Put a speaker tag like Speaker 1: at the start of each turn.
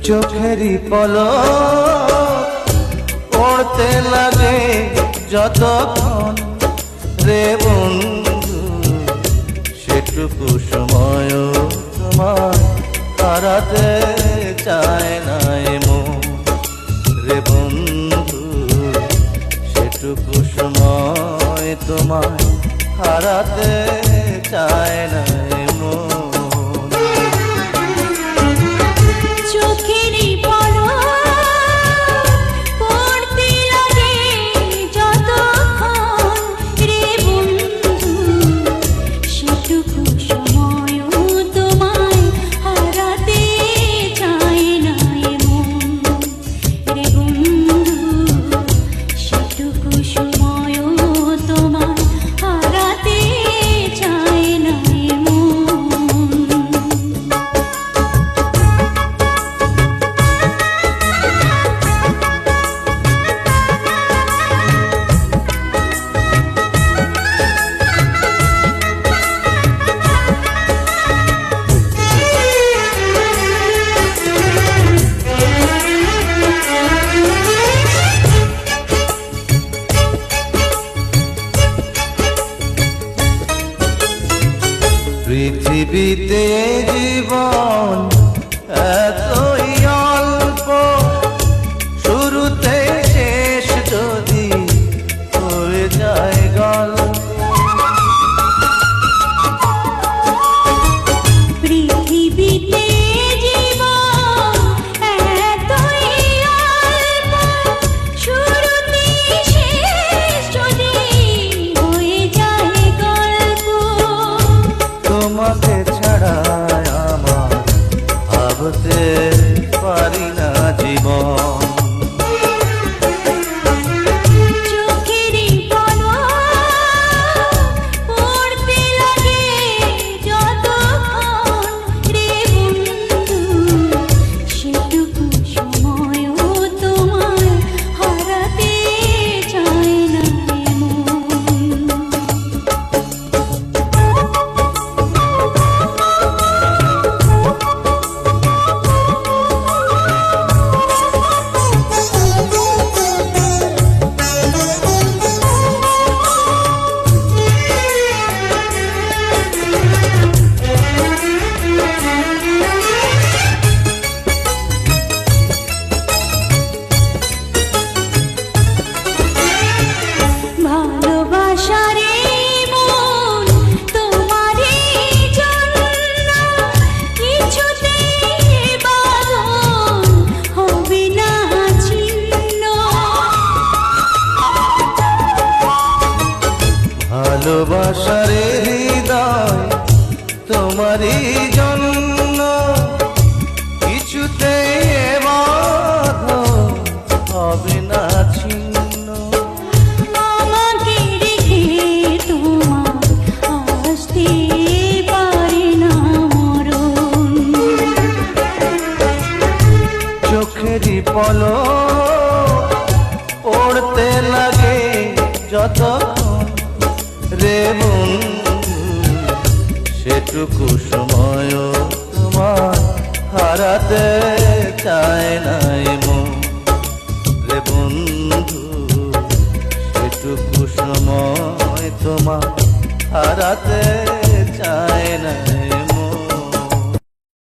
Speaker 1: চোখেরই পলক পড়তে লাগে যতক্ষণ রে বন্ধু, সেটুকু সময় তোমার হারাতে চায় না মন রে বন্ধু, সেটুকু সময় তোমার হারাতে চায় না মন।
Speaker 2: চোখেরই পলক পড়তে লাগে যতক্ষণ রে বন্ধু, সেটুকু সময় তোমায় হারাতে চায় না মন রে বন্ধু, সেটুকু সময় তোমায় হারাতে চায় না মন।
Speaker 1: পৃথিবীতে জীবন এতই অল্প, শুরুতে শেষ যদি হয়ে যায় গল্প।
Speaker 2: পৃথিবীতে জীবন এতই অল্প, শুরুতে শেষ যদি হয়ে যায় গল্প।
Speaker 1: তোমাকে ছাড়া আমার ভাবতে পারি না জীবন।
Speaker 2: চোখেরই পলক পড়তে লাগে যতক্ষণ রে বন্ধু, সেটুকু সময় তোমায় হারাতে চায় না মন। ভালোবাসার এই মন তোমারই জন্য কিছুতেই বাঁধন হবে না ছিন্ন।
Speaker 1: ভালোবাসার হৃদয় তোমারই জন্য কিছুতে বাঁধন হবে না ছিন্ন।
Speaker 2: আমাকে রেখে তোমার আসতে পারে না মরণ।
Speaker 1: চোখেরই পলক পড়তে লাগে যতক্ষণ রে বন্ধু, সেটুকু সময় তোমার হারাতে চায় না মন রে বন্ধু, সেটুকু সময় তোমার হারাতে চায় না।